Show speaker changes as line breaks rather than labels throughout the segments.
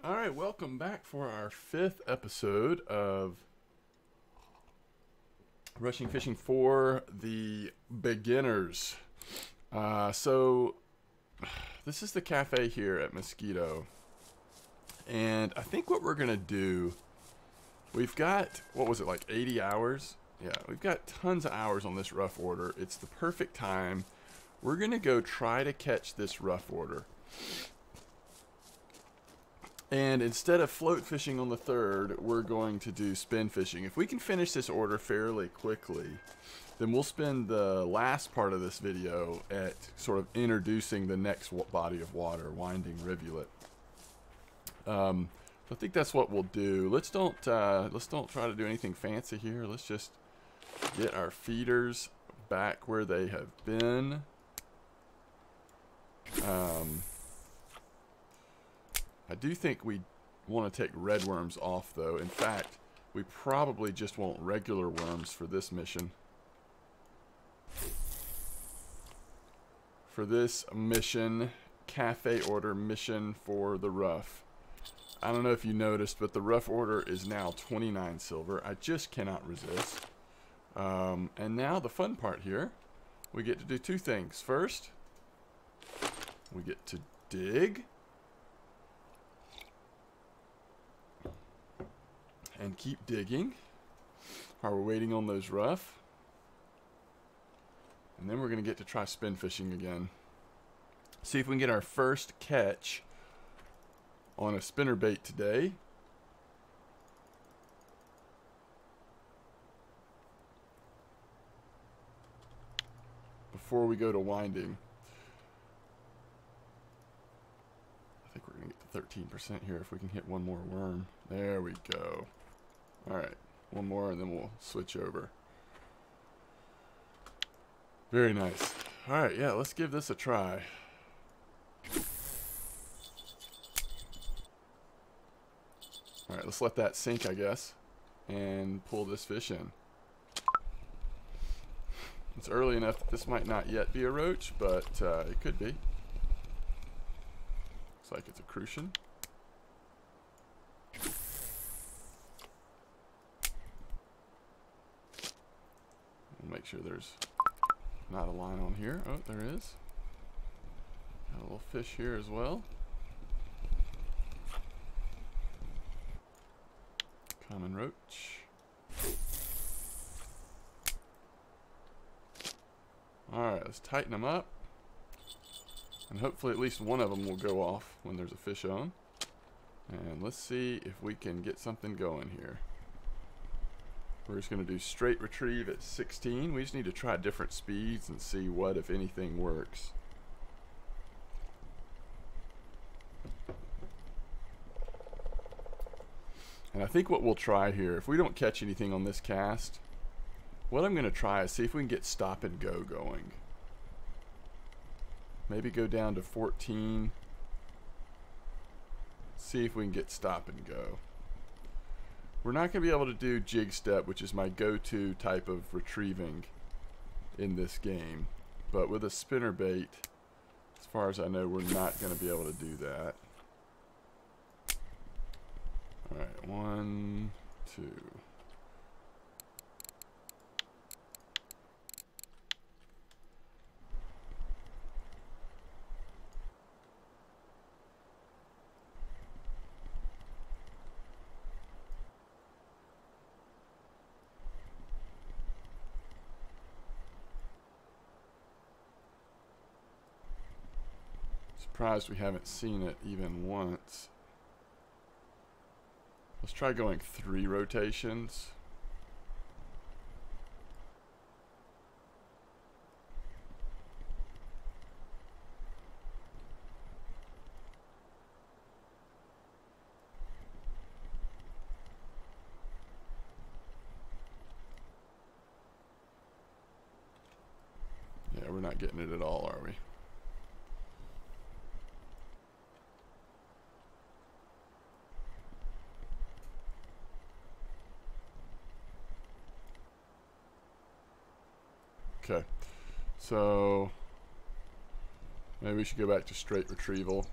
All right, welcome back for our 5th episode of Rushing Fishing for the Beginners. So this is the cafe here at Mosquito. And I think what we're going to do, we've got, what was it, like 80 hours? Yeah, we've got tons of hours on this rough order. It's the perfect time. We're going to go try to catch this rough order. And instead of float fishing on the 3rd, we're going to do spin fishing. If we can finish this order fairly quickly, then we'll spend the last part of this video at sort of introducing the next body of water, Winding Rivulet. So I think that's what we'll do. Let's don't try to do anything fancy here. Let's just get our feeders back where they have been. I do think we want to take red worms off, though. In fact, we probably just want regular worms for this mission. For this mission, cafe order mission for the rough. I don't know if you noticed, but the rough order is now 29 silver. I just cannot resist. And now the fun part here, we get to do 2 things. First, we get to dig. And keep digging while we're waiting on those rough. And then we're going to get to try spin fishing again. See if we can get our first catch on a spinnerbait today. Before we go to winding. I think we're going to get to 13% here if we can hit one more worm. There we go. Alright, one more and then we'll switch over. Very nice. Alright, yeah, let's give this a try. Alright, let's let that sink, I guess, and pull this fish in. It's early enough that this might not yet be a roach, but it could be. Looks like it's a crucian. Make sure there's not a line on here. Oh, there is. Got a little fish here as well. Common roach. Alright, let's tighten them up. And hopefully at least one of them will go off when there's a fish on. And let's see if we can get something going here. We're just going to do straight retrieve at 16. We just need to try different speeds and see what, if anything, works. And I think what we'll try here, if we don't catch anything on this cast, what I'm going to try is see if we can get stop and go going. Maybe go down to 14. See if we can get stop and go. We're not going to be able to do jig step, which is my go-to type of retrieving in this game. But with a spinnerbait, as far as I know, we're not going to be able to do that. Alright, 1, 2. Surprised we haven't seen it even once. Let's try going 3 rotations. Yeah, we're not getting it at all, are we? Okay, so maybe we should go back to straight retrieval.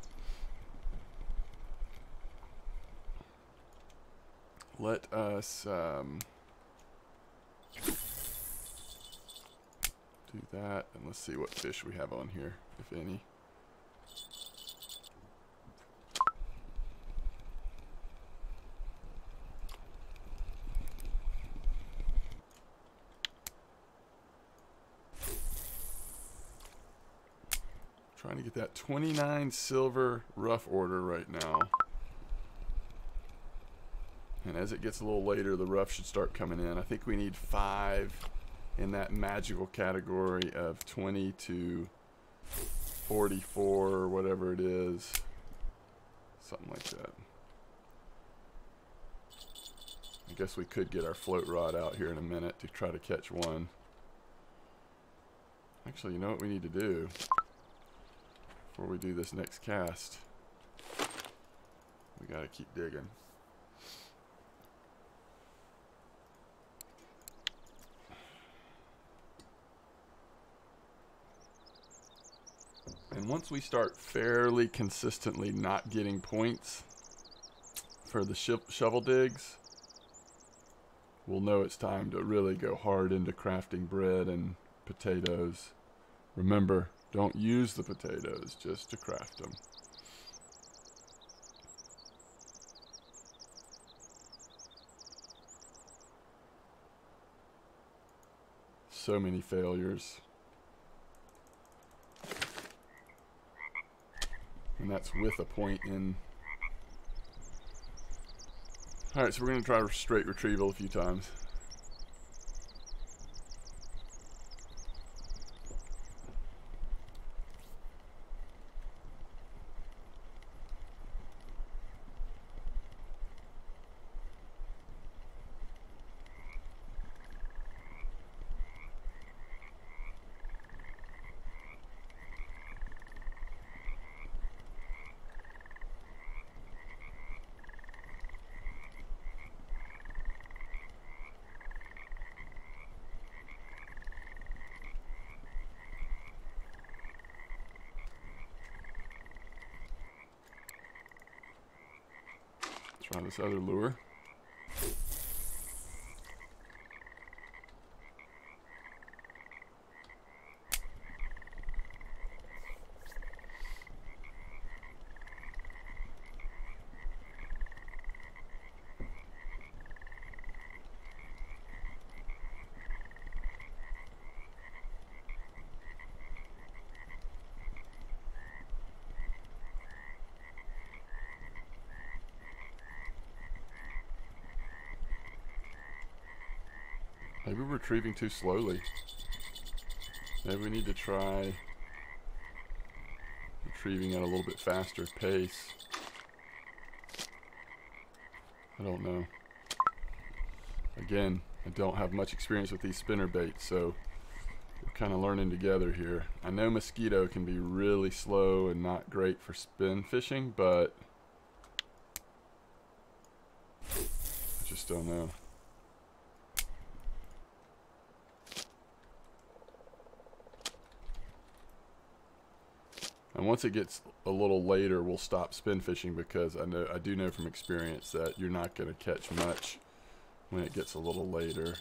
let us do that, and let's see what fish we have on here, if any. Trying to get that 29 silver rough order right now. And as it gets a little later, the rough should start coming in. I think we need 5 in that magical category of 20 to 44 or whatever it is. Something like that. I guess we could get our float rod out here in a minute to try to catch one. Actually, you know what we need to do before we do this next cast? We gotta keep digging. And once we start fairly consistently not getting points for the shovel digs, we'll know it's time to really go hard into crafting bread and potatoes. Remember, don't use the potatoes, just to craft them. So many failures. And that's with a point in. Alright, so we're going to try straight retrieval a few times. Try this other lure. Maybe we're retrieving too slowly. Maybe we need to try retrieving at a little bit faster pace. I don't know. Again, I don't have much experience with these spinner baits, so we're kind of learning together here. I know mosquito can be really slow and not great for spin fishing, but I just don't know. And once it gets a little later, we'll stop spin fishing, because I do know from experience that you're not going to catch much when it gets a little later.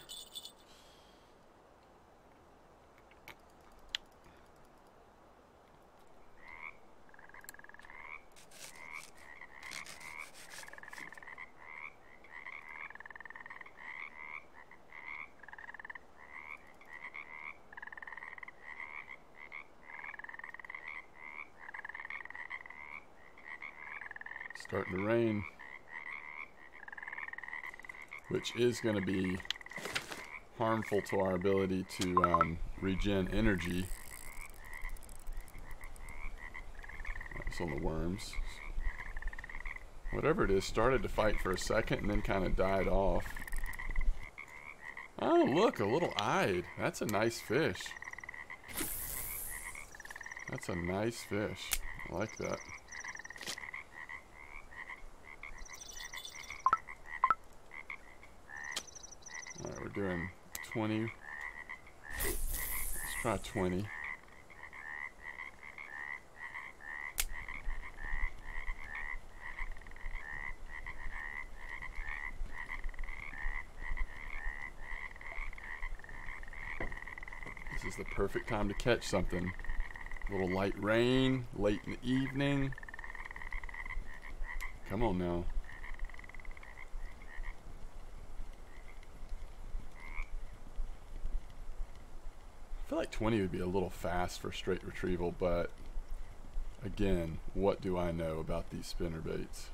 Starting to rain, which is going to be harmful to our ability to regen energy. That's on the worms. Whatever it is started to fight for a second and then kind of died off. Oh, look, a little eyed. That's a nice fish. That's a nice fish. I like that. Alright, we're doing 20. Let's try 20. This is the perfect time to catch something. A little light rain, late in the evening. Come on now. I feel like 20 would be a little fast for straight retrieval, but again, what do I know about these spinner baits?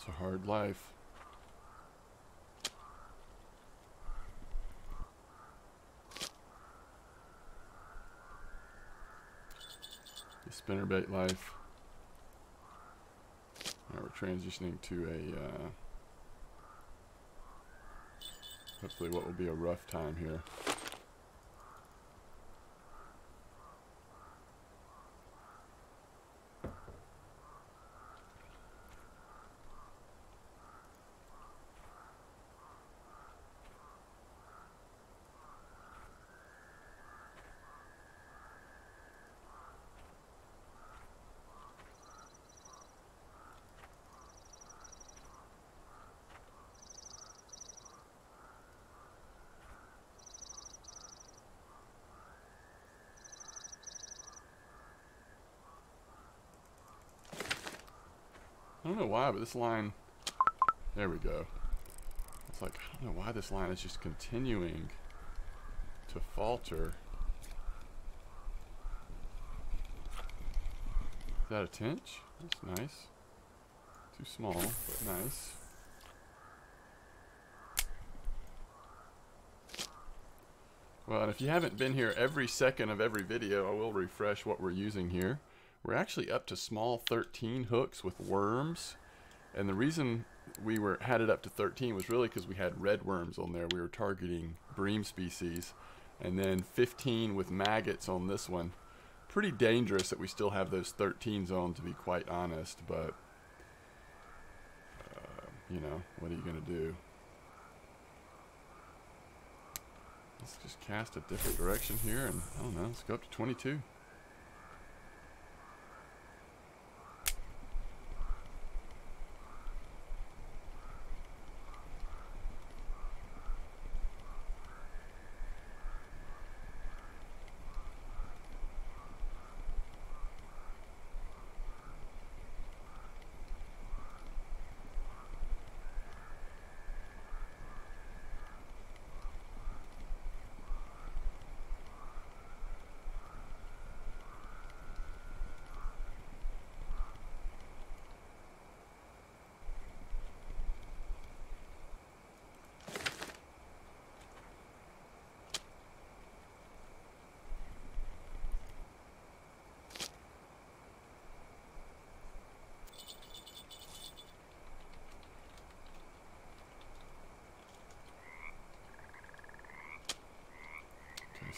It's a hard life. The spinnerbait life. Now we're transitioning to a hopefully what will be a rough time here. I don't know why, but this line, there we go. It's like, I don't know why this line is just continuing to falter. Is that a tench? That's nice. Too small, but nice. Well, and if you haven't been here every second of every video, I will refresh what we're using here. We're actually up to small 13 hooks with worms, and the reason we had it up to 13 was really because we had red worms on there. We were targeting bream species, and then 15 with maggots on this one. Pretty dangerous that we still have those 13s on, to be quite honest, but you know, what are you gonna do? Let's just cast a different direction here, and I don't know, let's go up to 22.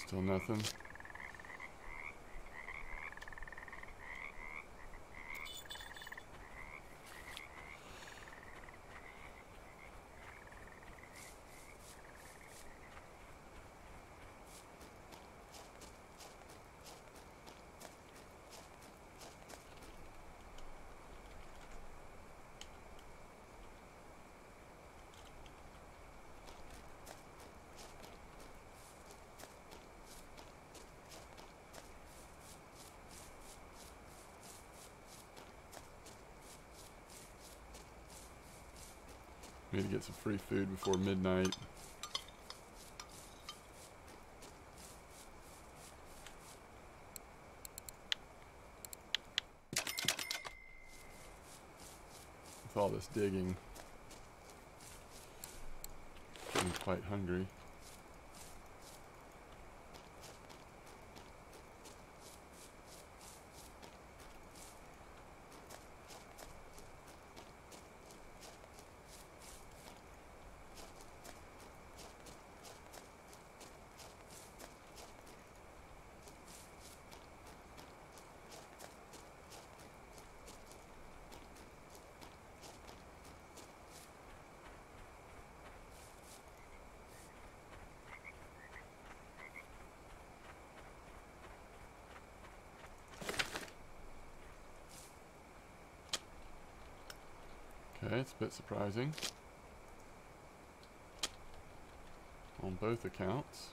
Still nothing. Need to get some free food before midnight. With all this digging. quite hungry. Okay, it's a bit surprising on both accounts.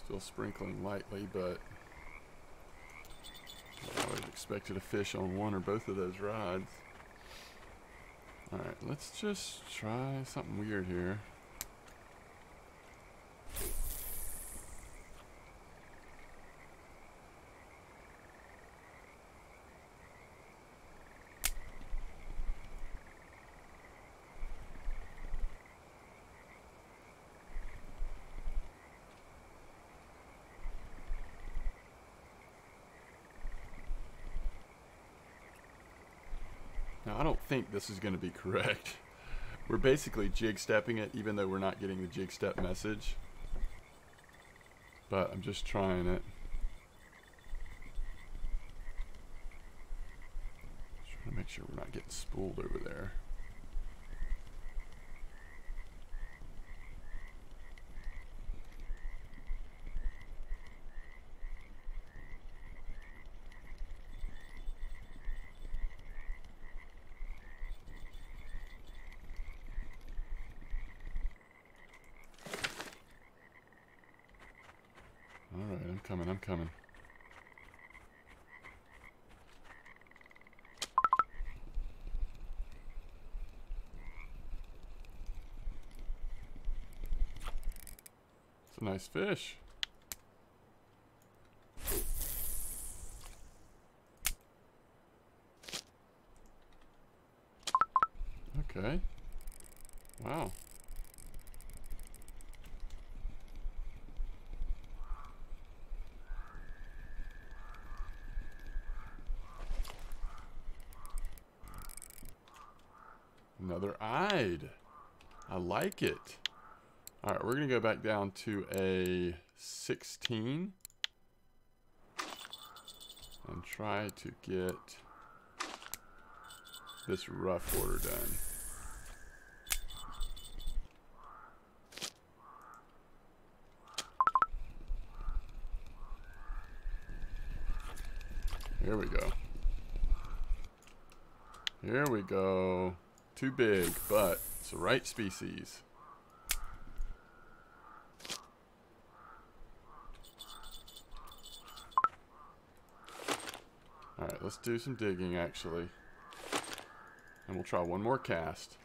Still sprinkling lightly, but I always expected a fish on one or both of those rods. Alright, let's just try something weird here. Now, I don't think this is going to be correct. We're basically jig stepping it, even though we're not getting the jig step message. But I'm just trying it. Just trying to make sure we're not getting spooled over there. Alright, I'm coming. It's a nice fish. Okay. Wow. Another eyed. I like it. Alright, we're going to go back down to a 16 and try to get this rough order done. Here we go. Here we go. Too big, but it's the right species. Alright, let's do some digging actually. And we'll try one more cast.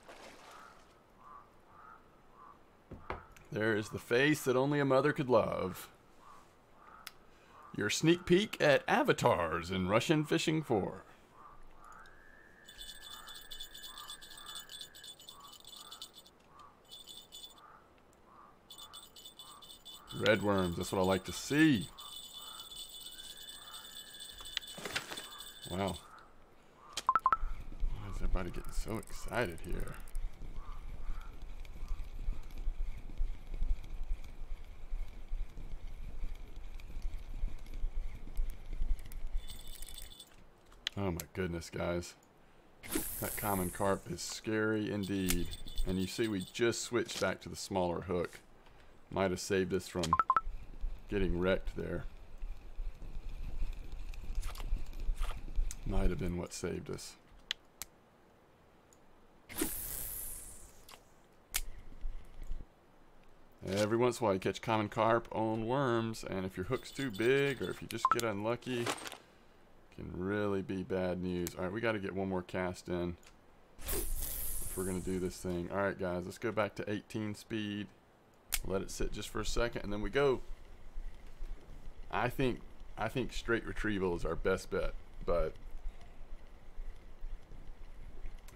There is the face that only a mother could love. Your sneak peek at avatars in Russian Fishing 4. Red worms, that's what I like to see. Wow. Why is everybody getting so excited here? Oh my goodness, guys. That common carp is scary indeed. And you see we just switched back to the smaller hook. Might have saved us from getting wrecked there. Might have been what saved us. Every once in a while you catch common carp on worms, and if your hook's too big or if you just get unlucky, it can really be bad news. Alright, we got to get one more cast in if we're going to do this thing. Alright guys, let's go back to 18 speed. Let it sit just for a second and then we go. I think straight retrieval is our best bet, but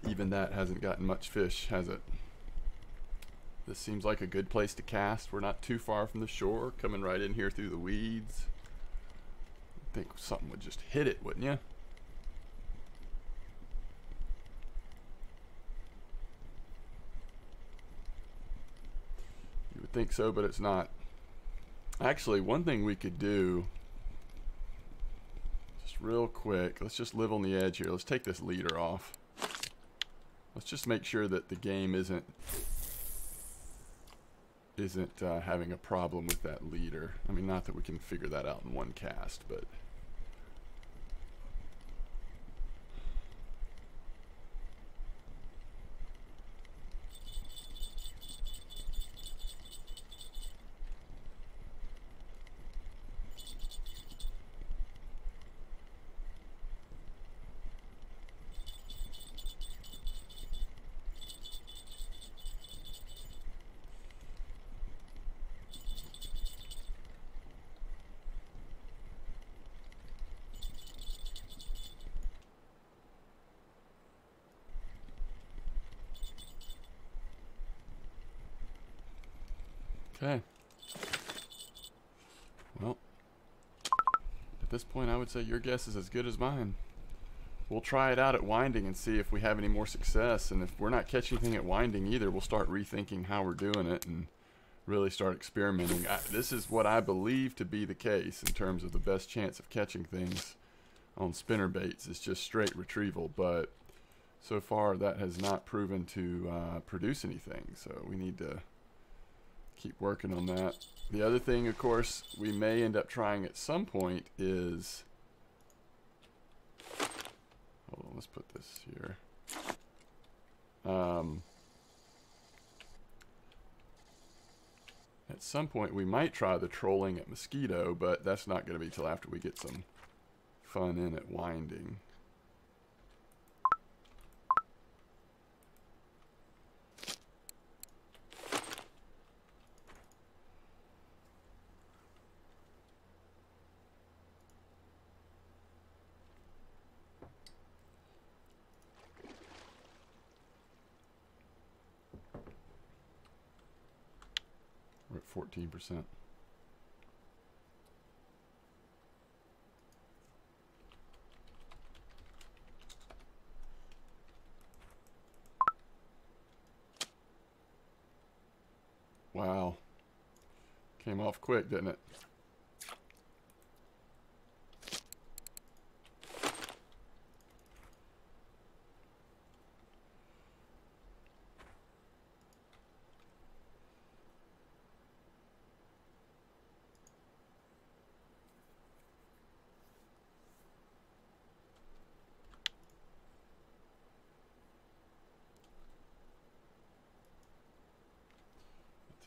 Even that hasn't gotten much fish, has it? This seems like a good place to cast. We're not too far from the shore, coming right in here through the weeds. I think something would just hit it, wouldn't you? You would think so, but it's not. Actually, one thing we could do, just real quick, let's just live on the edge here. Let's take this leader off. Let's just make sure that the game isn't having a problem with that leader. I mean, not that we can figure that out in one cast, but okay. Well, at this point I would say your guess is as good as mine. We'll try it out at winding and see if we have any more success, and if we're not catching anything at winding either, we'll start rethinking how we're doing it and really start experimenting. This is what I believe to be the case in terms of the best chance of catching things on spinner baits is just straight retrieval, but so far that has not proven to produce anything, so we need to keep working on that. The other thing, of course, we may end up trying at some point is, hold on, let's put this here. At some point we might try the trolling at Mosquito, but that's not going to be till after we get some fun in at winding. We're at 14%. Wow. Came off quick, didn't it?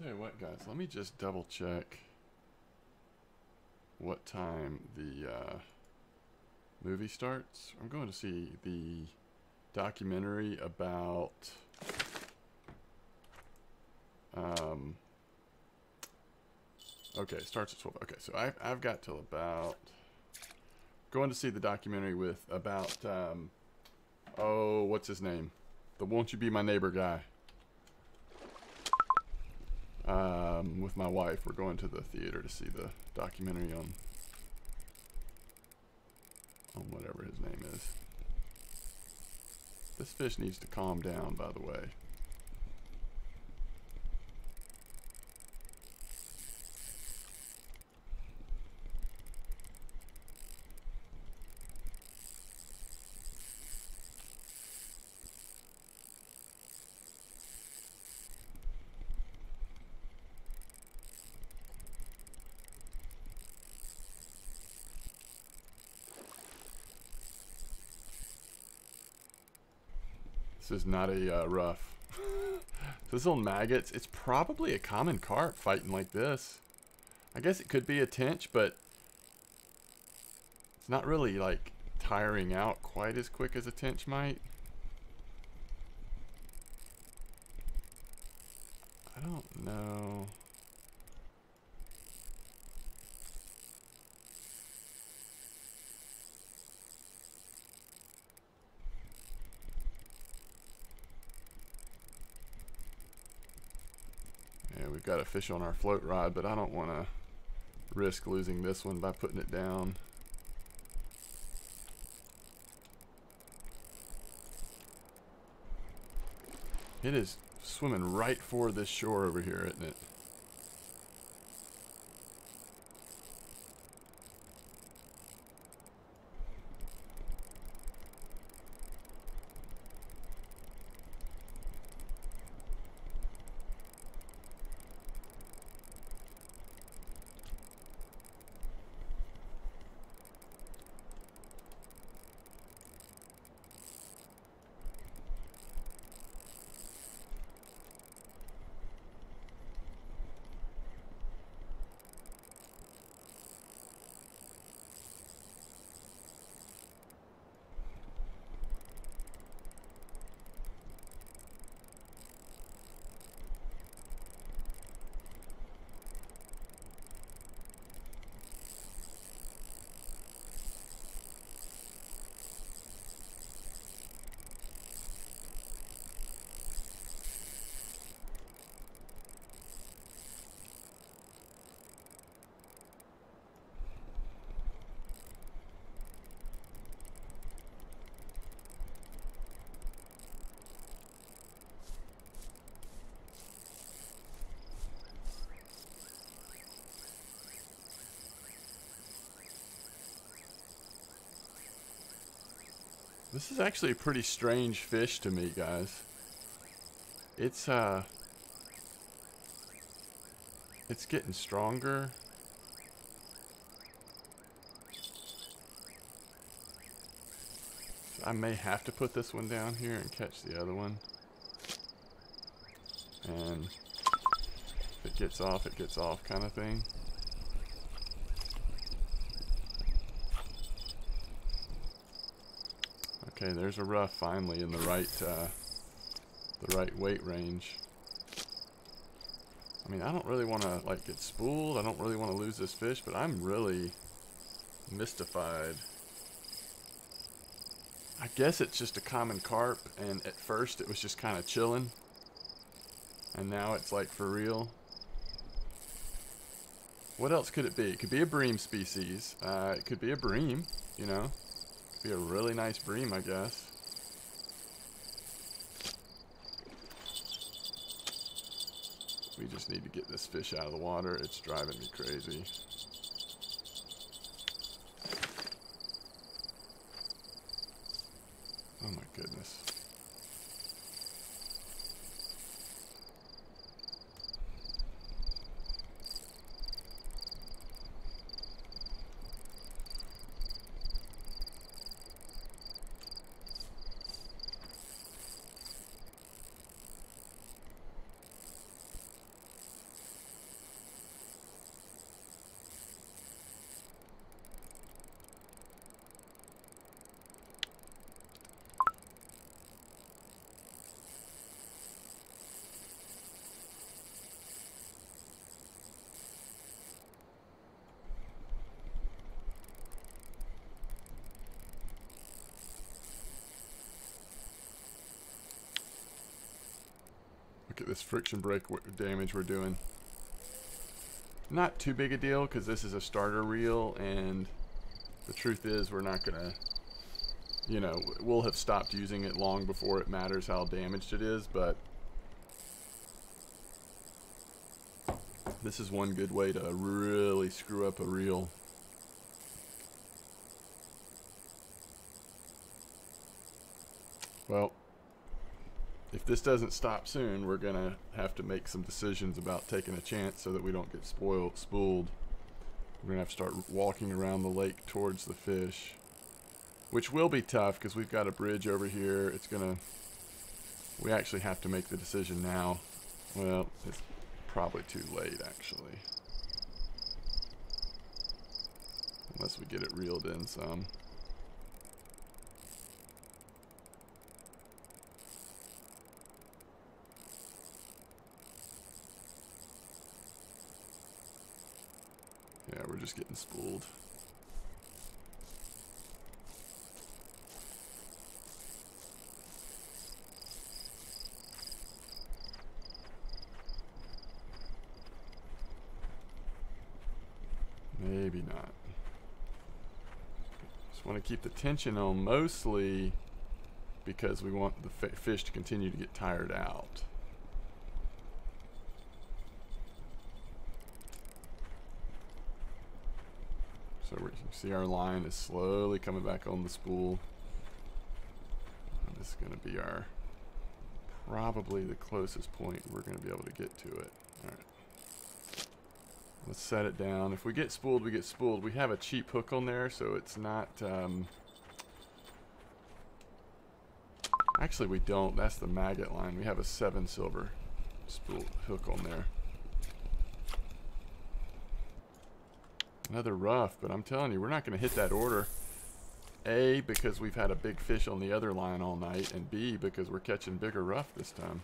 Tell you what, guys, let me just double check what time the movie starts. I'm going to see the documentary about okay, it starts at 12. Okay, so I've got till about, going to see the documentary with about oh, what's his name, the Won't You Be My Neighbor guy. With my wife, we're going to the theater to see the documentary on whatever his name is. This fish needs to calm down, by the way. This is not a rough. This little maggots, it's probably a common carp fighting like this. I guess it could be a tench, but it's not really like tiring out quite as quick as a tench might. I don't know. Yeah, we've got a fish on our float rod, but I don't want to risk losing this one by putting it down. It is swimming right for this shore over here, isn't it? This is actually a pretty strange fish to me, guys. It's getting stronger. I may have to put this one down here and catch the other one. And if it gets off kind of thing. Okay, there's a rough finally in the right weight range. I mean, I don't really want to like get spooled. I don't really want to lose this fish, but I'm really mystified. I guess it's just a common carp, and at first it was just kind of chilling, and now it's like for real. What else could it be? It could be a bream species. It could be a bream, you know. Be a really nice bream, I guess. We just need to get this fish out of the water. It's driving me crazy. Oh my goodness. Look at this friction brake damage we're doing. Not too big a deal because this is a starter reel, and the truth is we're not gonna, you know, we'll have stopped using it long before it matters how damaged it is, but this is one good way to really screw up a reel. Well, if this doesn't stop soon, we're gonna have to make some decisions about taking a chance so that we don't get spooled. We're gonna have to start walking around the lake towards the fish, which will be tough because we've got a bridge over here. It's gonna, we actually have to make the decision now. Well, it's probably too late actually, unless we get it reeled in some. Yeah, we're just getting spooled. Maybe not. Just want to keep the tension on mostly because we want the fish to continue to get tired out. So you can see our line is slowly coming back on the spool. And this is going to be our probably the closest point we're going to be able to get to it. All right. Let's set it down. If we get spooled, we get spooled. We have a cheap hook on there, so it's not... Actually, we don't. That's the maggot line. We have a 7 silver spool hook on there. Another rough, but I'm telling you, we're not going to hit that order. A, because we've had a big fish on the other line all night, and B, because we're catching bigger rough this time.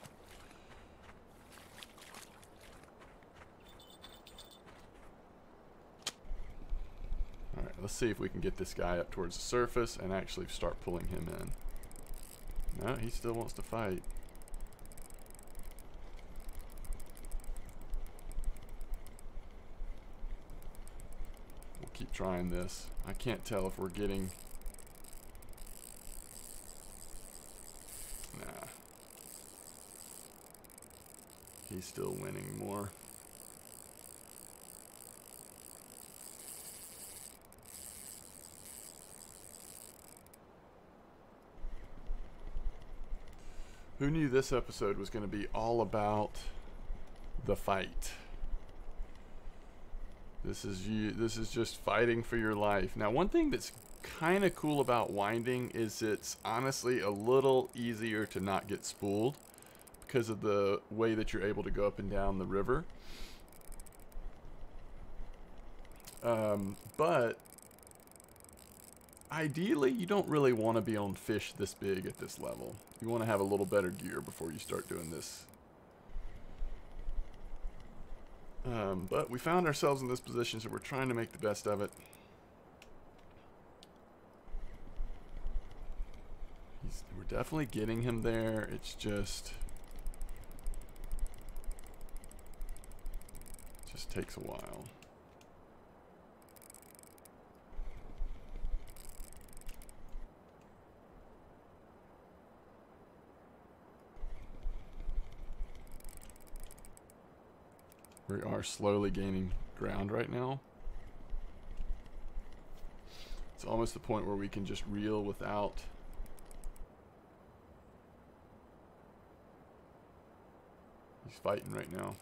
Alright, let's see if we can get this guy up towards the surface and actually start pulling him in. No, he still wants to fight. We'll keep trying this. I can't tell if we're getting... Nah. He's still winning more. Who knew this episode was going to be all about the fight? This is just fighting for your life. Now, one thing that's kind of cool about winding is it's honestly a little easier to not get spooled because of the way that you're able to go up and down the river. But ideally, you don't really want to be on fish this big at this level. You want to have a little better gear before you start doing this. But we found ourselves in this position, so we're trying to make the best of it. We're definitely getting him there. It's just takes a while. We are slowly gaining ground right now. It's almost the point where we can just reel without he's fighting right now.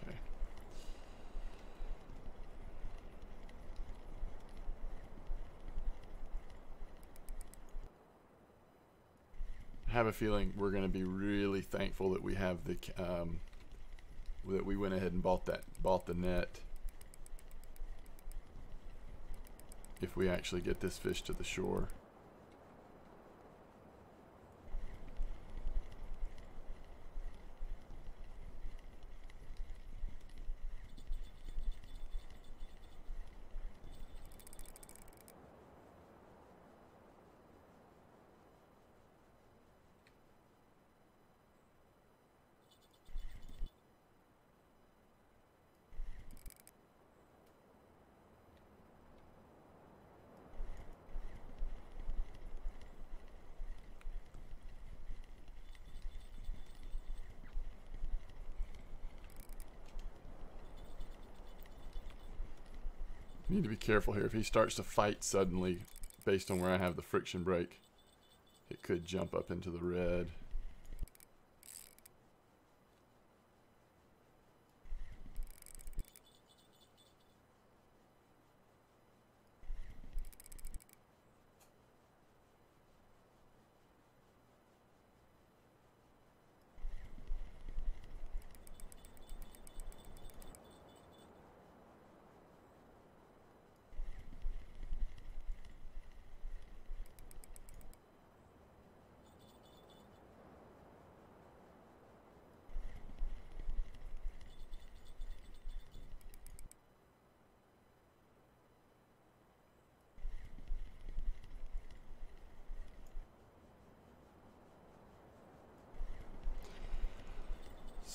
Okay. I have a feeling we're going to be really thankful that we have the that we went ahead and bought the net. If we actually get this fish to the shore. Need to be careful here. If he starts to fight suddenly based on where I have the friction brake, it could jump up into the red.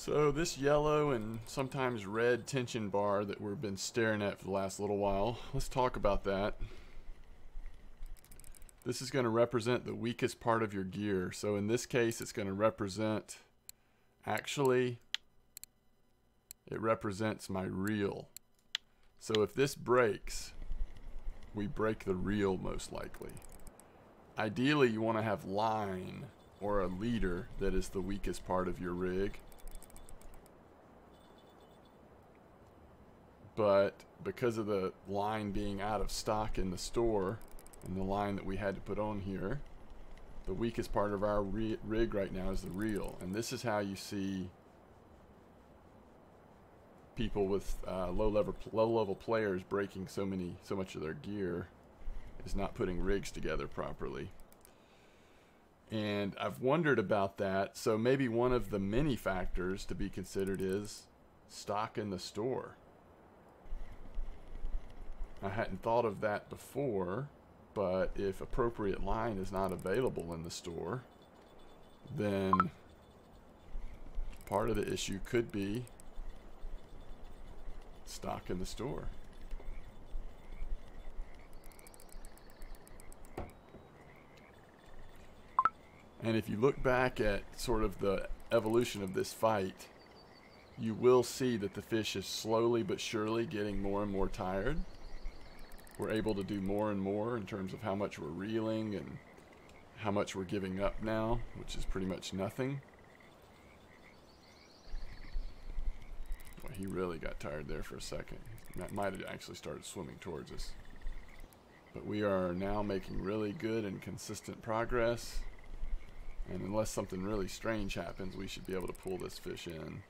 So this yellow and sometimes red tension bar that we've been staring at for the last little while, let's talk about that. This is going to represent the weakest part of your gear. So in this case, it's going to represent, actually, it represents my reel. So if this breaks, we break the reel most likely. Ideally, you want to have line or a leader that is the weakest part of your rig. But because of the line being out of stock in the store, and the line that we had to put on here, the weakest part of our rig right now is the reel. And this is how you see people with low level players breaking so much of their gear, is not putting rigs together properly. And I've wondered about that. So maybe one of the many factors to be considered is stock in the store. I hadn't thought of that before, but if appropriate line is not available in the store, then part of the issue could be stock in the store. And if you look back at sort of the evolution of this fight, you will see that the fish is slowly but surely getting more and more tired. We're able to do more and more in terms of how much we're reeling and how much we're giving up now, which is pretty much nothing. Well, he really got tired there for a second. That might have actually started swimming towards us. But we are now making really good and consistent progress. And unless something really strange happens, we should be able to pull this fish in.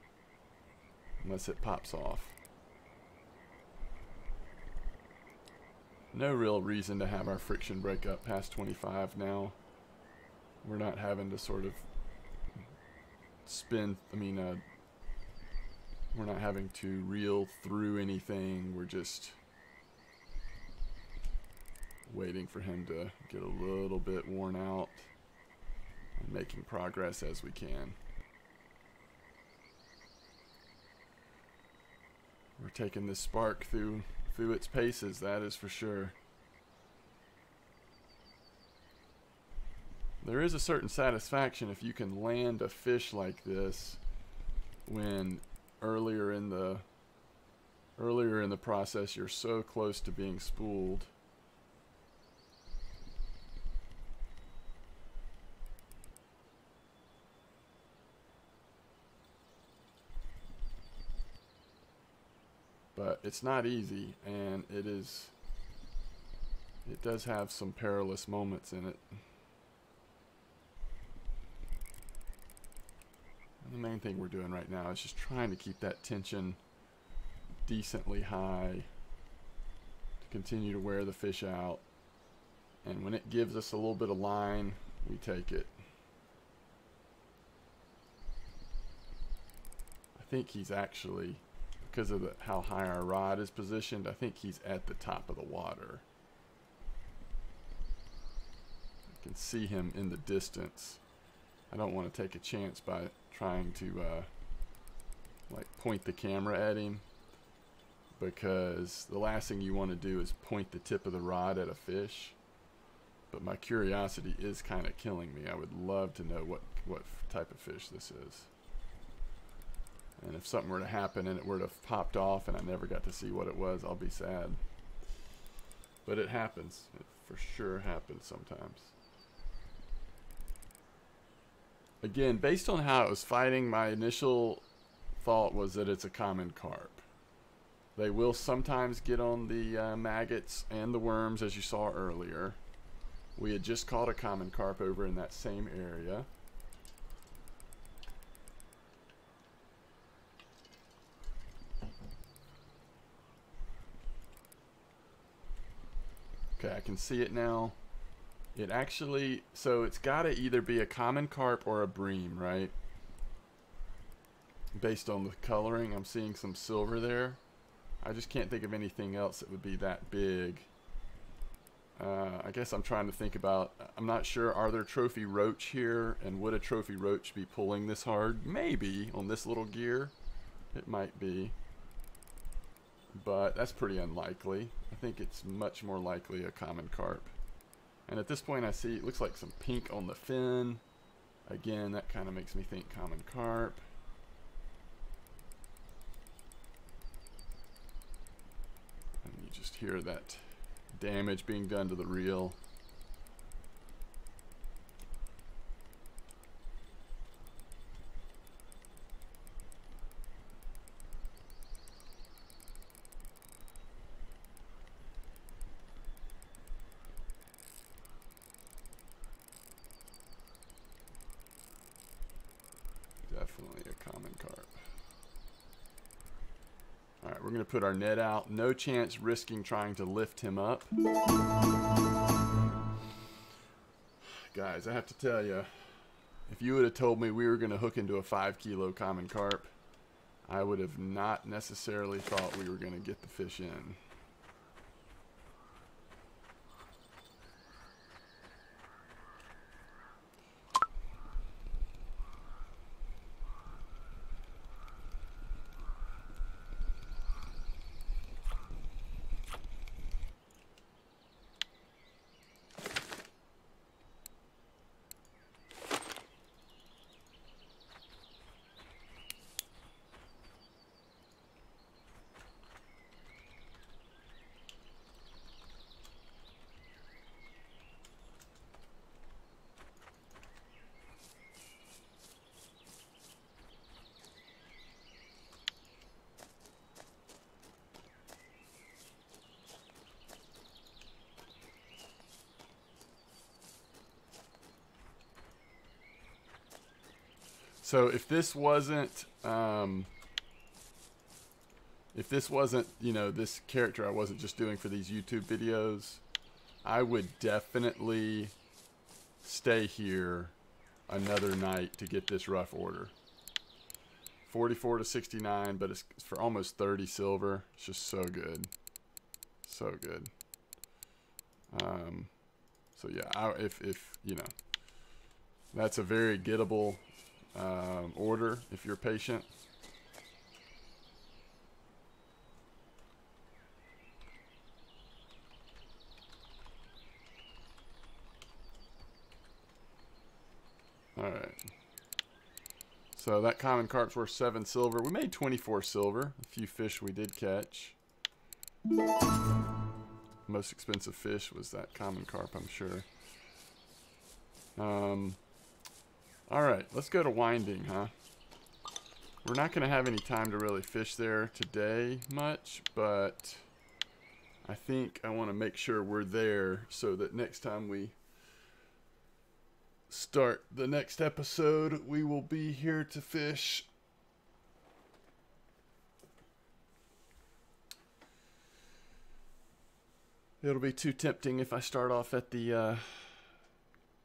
Unless it pops off. No real reason to have our friction break up past 25 now. We're not having to sort of spin, we're not having to reel through anything. We're just waiting for him to get a little bit worn out and making progress as we can. We're taking this spark through its paces, that is for sure. There is a certain satisfaction if you can land a fish like this when earlier in the process you're so close to being spooled. But it's not easy, and it does have some perilous moments in it. And the main thing we're doing right now is just trying to keep that tension decently high to continue to wear the fish out. And when it gives us a little bit of line, we take it. I think he's actually, because of how high our rod is positioned, I think he's at the top of the water. I can see him in the distance. I don't want to take a chance by trying to like point the camera at him, because the last thing you want to do is point the tip of the rod at a fish. But my curiosity is kind of killing me. I would love to know what type of fish this is. And if something were to happen and it were to have popped off and I never got to see what it was, I'll be sad. But it happens. It for sure happens sometimes. Again, based on how it was fighting, my initial thought was that it's a common carp. They will sometimes get on the maggots and the worms, as you saw earlier. We had just caught a common carp over in that same area. Okay, I can see it now. It actually, so it's got to either be a common carp or a bream, right? Based on the coloring, I'm seeing some silver there. I just can't think of anything else that would be that big. I guess I'm trying to think about, I'm not sure, are there trophy roach here, and would a trophy roach be pulling this hard? Maybe on this little gear it might be, but that's pretty unlikely. I think it's much more likely a common carp. And at this point I see it looks like some pink on the fin. Again, that kind of makes me think common carp. And you just hear that damage being done to the reel. Definitely a common carp. All right, we're going to put our net out. No chance risking trying to lift him up. Guys, I have to tell you, if you would have told me we were going to hook into a 5-kilo common carp, I would have not necessarily thought we were going to get the fish in. So if this wasn't, you know, this character I wasn't just doing for these YouTube videos, I would definitely stay here another night to get this rough order. 44 to 69, but it's for almost 30 silver. It's just so good. So good. So yeah, if you know, that's a very gettable order if you're patient. All right. So that common carp's worth 7 silver. We made 24 silver. A few fish we did catch. Most expensive fish was that common carp, I'm sure. All right, let's go to winding, huh? We're not going to have any time to really fish there today much, but I think I want to make sure we're there so that next time we start the next episode, we will be here to fish. It'll be too tempting if I start off at the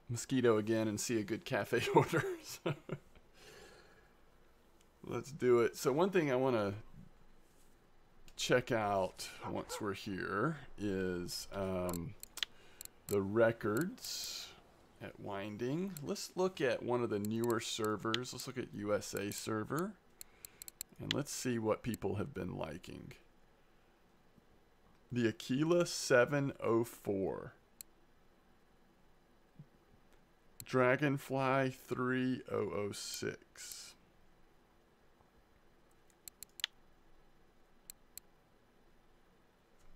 Mosquito again and see a good cafe order. So let's do it. So one thing I want to check out once we're here is the records at winding. Let's look at one of the newer servers. Let's look at USA server and let's see what people have been liking. The Aquila 704. Dragonfly 3006.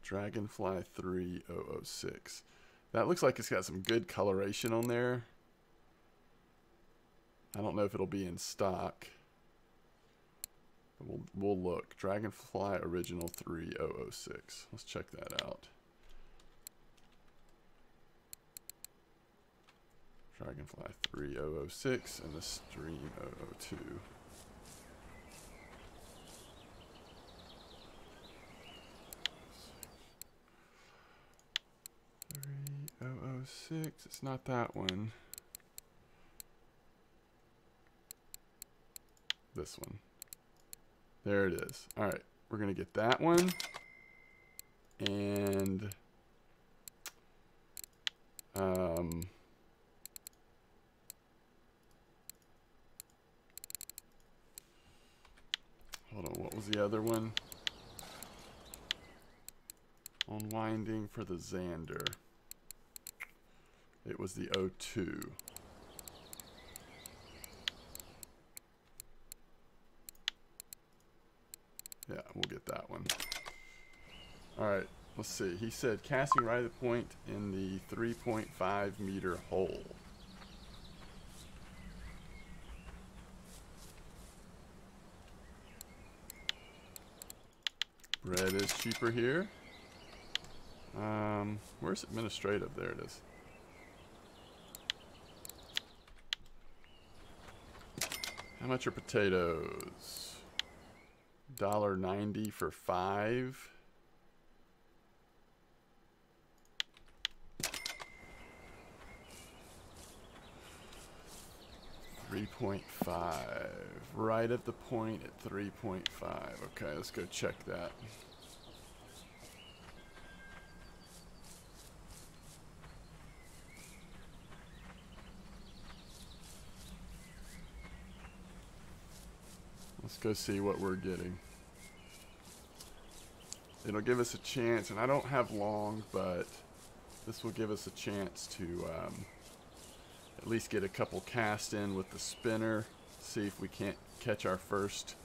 Dragonfly 3006. That looks like it's got some good coloration on there. I don't know if it'll be in stock. But we'll look. Dragonfly Original 3006. Let's check that out. Dragonfly 3006 and the Stream 002. 3006. It's not that one. This one. There it is. All right, we're gonna get that one, and was the other one? Unwinding for the Xander. It was the O2. Yeah, we'll get that one. Alright, let's see. He said casting right at the point in the 3.5 meter hole. Bread is cheaper here. Where's administrative? There it is. How much are potatoes? $1.90 for 5. $3.5. Right at the point at 3.5. Okay, let's go check that. Let's go see what we're getting. It'll give us a chance, and I don't have long, but this will give us a chance to at least get a couple casts in with the spinner. See if we can't catch our first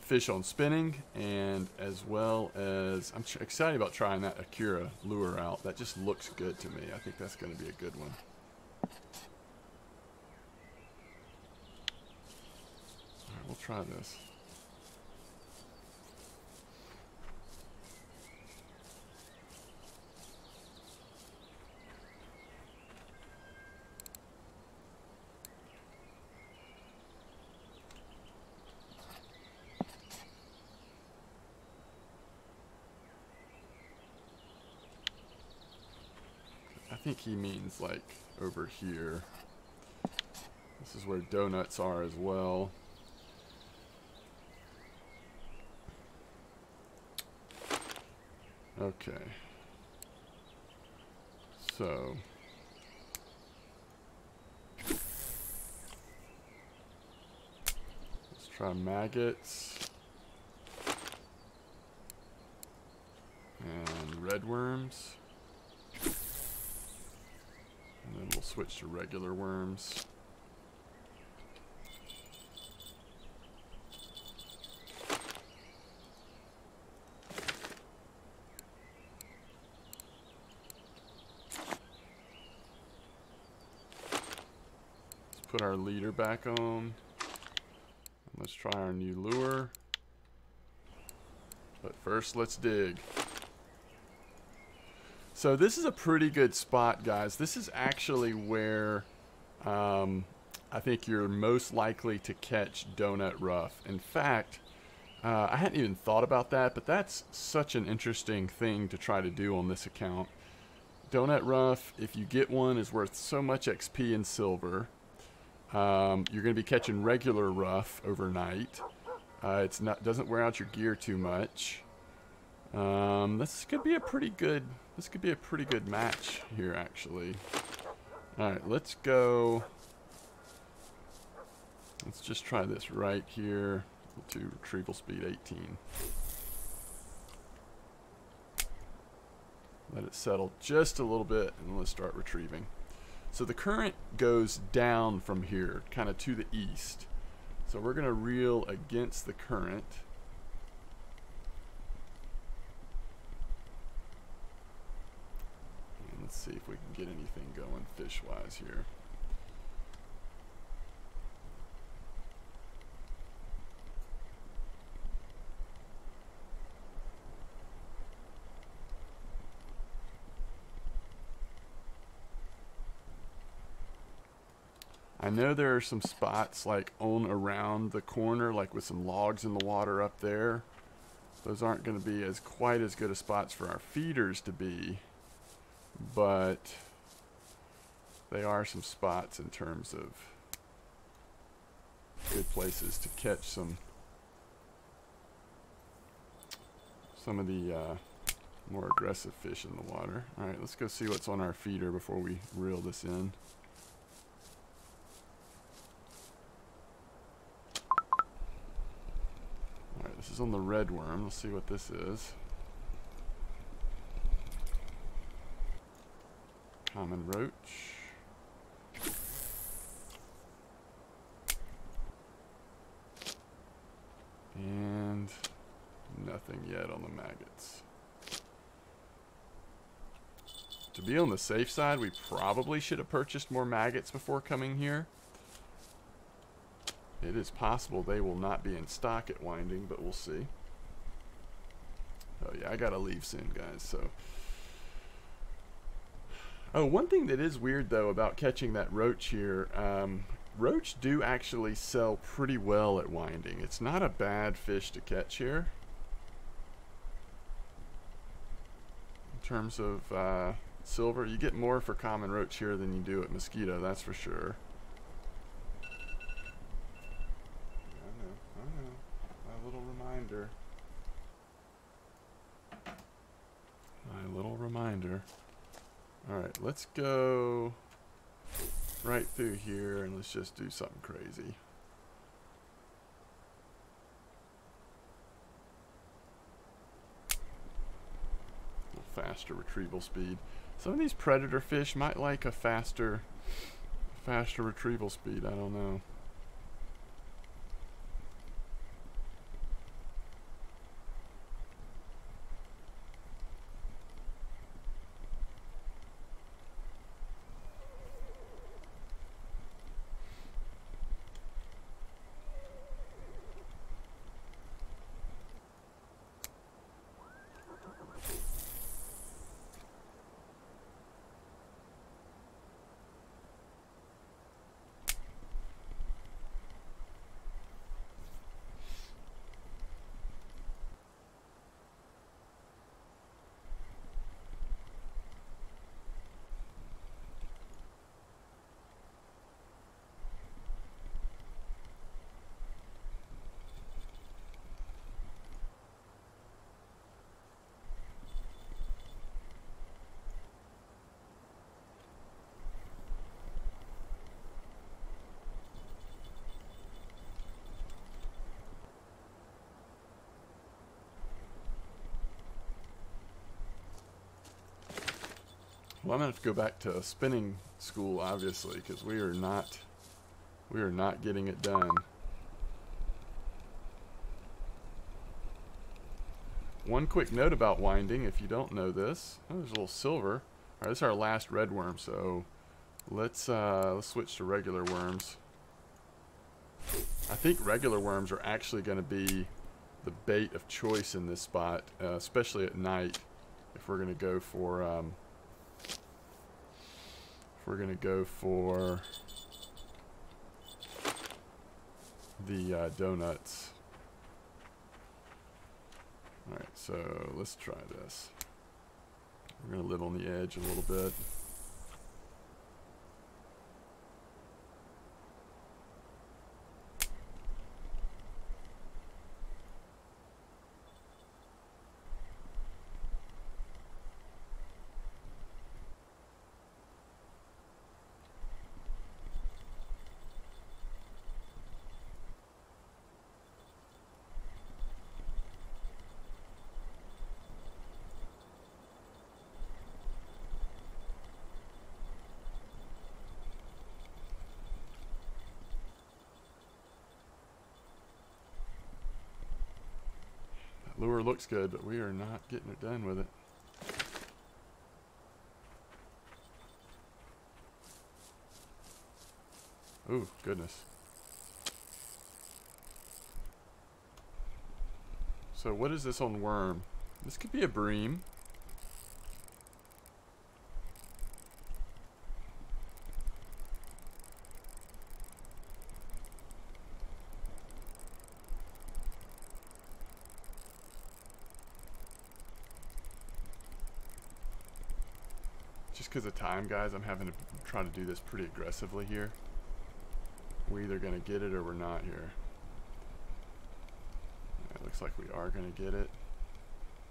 fish on spinning, and as well as I'm excited about trying that Akira lure out. That just looks good to me. I think that's going to be a good one. Alright, we'll try this. I think he means like over here. This is where donuts are as well. Okay. So let's try maggots and red worms. And then we'll switch to regular worms. Let's put our leader back on. And let's try our new lure. But first, let's dig. So this is a pretty good spot, guys. This is actually where I think you're most likely to catch donut ruff. In fact, I hadn't even thought about that, but that's such an interesting thing to try to do on this account. Donut ruff, if you get one, is worth so much XP and silver. You're going to be catching regular ruff overnight. Doesn't wear out your gear too much. This could be a pretty good. This could be a pretty good match here, actually. All right, let's go. Let's just try this right here. We'll do retrieval speed 18. Let it settle just a little bit, and then let's start retrieving. So the current goes down from here, kind of to the east. So we're going to reel against the current. Let's see if we can get anything going fish-wise here. I know there are some spots like on around the corner, like with some logs in the water up there. Those aren't going to be quite as good a spots for our feeders to be. But they are some spots in terms of good places to catch some of the more aggressive fish in the water. All right, let's go see what's on our feeder before we reel this in. is on the red worm. Let's see what this is. Common roach. And nothing yet on the maggots. To be on the safe side, we probably should have purchased more maggots before coming here. It is possible they will not be in stock at Winding, but we'll see. Oh yeah, I gotta leave soon, guys, so. Oh, one thing that is weird, though, about catching that roach here, roach do actually sell pretty well at Winding. It's not a bad fish to catch here. In terms of silver, you get more for common roach here than you do at mosquito, that's for sure. I know. My little reminder. My little reminder. Alright, let's go right through here and let's just do something crazy. A little faster retrieval speed. Some of these predator fish might like a faster retrieval speed, I don't know. Well, I'm gonna have to go back to spinning school, obviously, because we are not getting it done. One quick note about Winding, if you don't know this. Oh, there's a little silver. All right, this is our last red worm, so let's switch to regular worms. I think regular worms are actually going to be the bait of choice in this spot, especially at night. If we're going to go for the donuts. Alright, so let's try this. We're going to live on the edge a little bit. Lure looks good, but we are not getting it done with it. Ooh, goodness. So what is this on worm? This could be a bream. Just because of time, guys, I'm having to try to do this pretty aggressively here. We're either going to get it or we're not here. It looks like we are going to get it.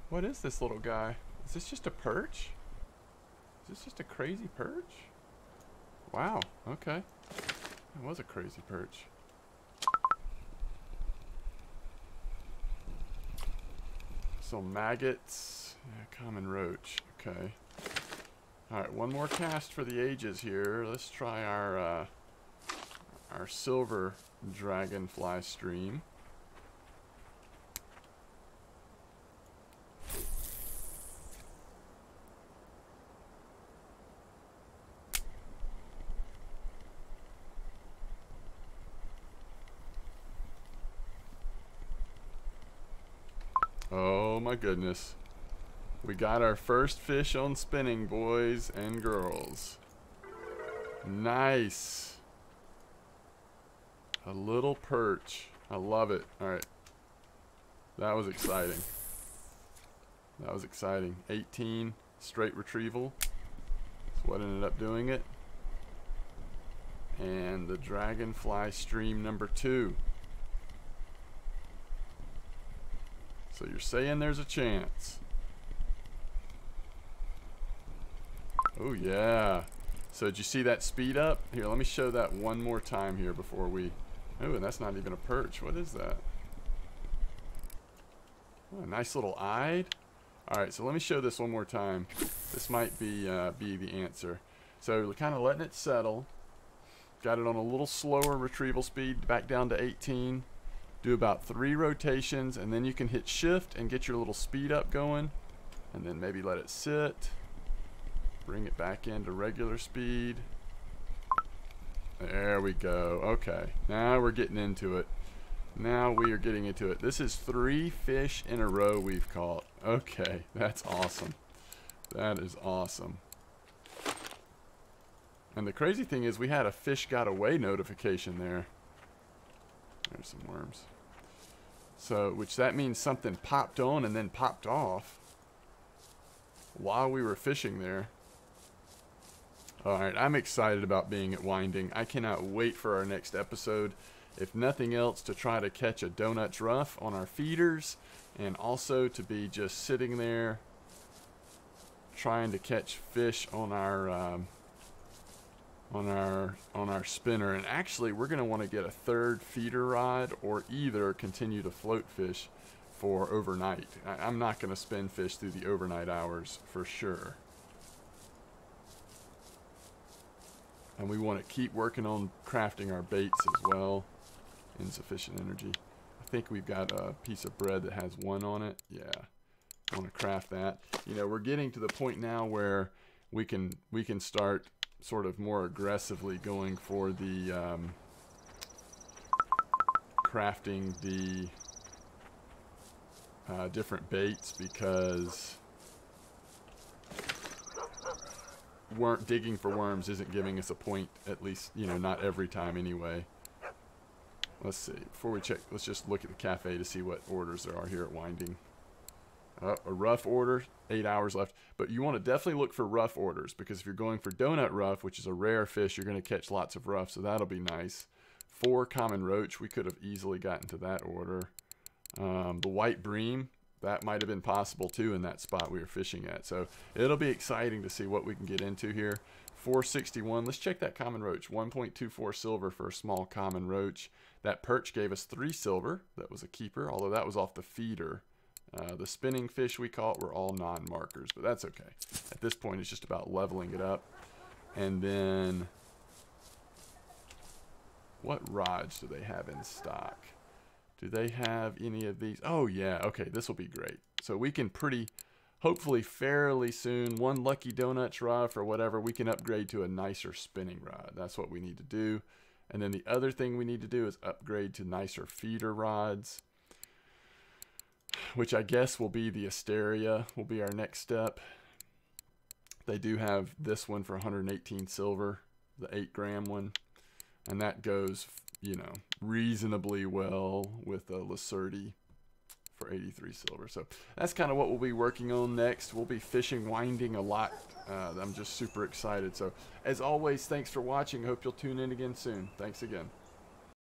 What is this little guy? Is this just a perch? Is this just a crazy perch? Wow, okay. That was a crazy perch. Still maggots. Yeah, common roach. Okay. Alright, one more cast for the ages here. Let's try our silver dragonfly stream. Oh my goodness. We got our first fish on spinning, boys and girls. Nice. A little perch. I love it. Alright. That was exciting. That was exciting. 18 straight retrieval. That's what ended up doing it. And the dragonfly stream number 2. So you're saying there's a chance. Oh yeah. So did you see that speed up? Here, let me show that one more time here before we... Oh, and that's not even a perch. What is that? Oh, a nice little eyed. Alright, so let me show this one more time. This might be the answer. So we're kind of letting it settle. Got it on a little slower retrieval speed, back down to 18. Do about 3 rotations, and then you can hit shift and get your little speed up going. And then maybe let it sit. Bring it back into regular speed. There we go. Okay, now we're getting into it. Now we are getting into it. This is 3 fish in a row we've caught. Okay, that's awesome. That is awesome. And the crazy thing is we had a fish got away notification there. There's some worms. So, which that means something popped on and then popped off while we were fishing there. Alright, I'm excited about being at Winding. I cannot wait for our next episode. If nothing else, to try to catch a Donuts Rough on our feeders, and also to be just sitting there trying to catch fish on our spinner. And actually, we're going to want to get a 3rd feeder rod, or either continue to float fish for overnight. I'm not going to spin fish through the overnight hours for sure. And we want to keep working on crafting our baits as well. Insufficient energy. I think we've got a piece of bread that has 1 on it. Yeah, I want to craft that. You know, we're getting to the point now where we can start sort of more aggressively going for the crafting the different baits, because digging for worms isn't giving us a point, at least, you know, not every time anyway. Let's see, before we check, let's just look at the cafe to see what orders there are here at Winding. A rough order, 8 hours left. But you want to definitely look for rough orders, because if you're going for donut rough, which is a rare fish, you're going to catch lots of rough, so that'll be nice. 4 common roach, we could have easily gotten to that order. The white bream, that might have been possible too in that spot we were fishing at. So it'll be exciting to see what we can get into here. 461, let's check that common roach. 1.24 silver for a small common roach. That perch gave us 3 silver. That was a keeper, although that was off the feeder. The spinning fish we caught were all non-markers, but that's okay. At this point, it's just about leveling it up. And then, what rods do they have in stock? Do they have any of these? Oh yeah, okay, this will be great. So we can hopefully fairly soon, one lucky donuts rod or whatever, we can upgrade to a nicer spinning rod. That's what we need to do. And then the other thing we need to do is upgrade to nicer feeder rods, which I guess will be the Asteria, will be our next step. They do have this one for 118 silver, the 8-gram one, and that goes, you know, reasonably well with the Lacerti for 83 silver. So that's kind of what we'll be working on next. We'll be fishing Winding a lot. I'm just super excited. So as always, thanks for watching. Hope you'll tune in again soon. Thanks again.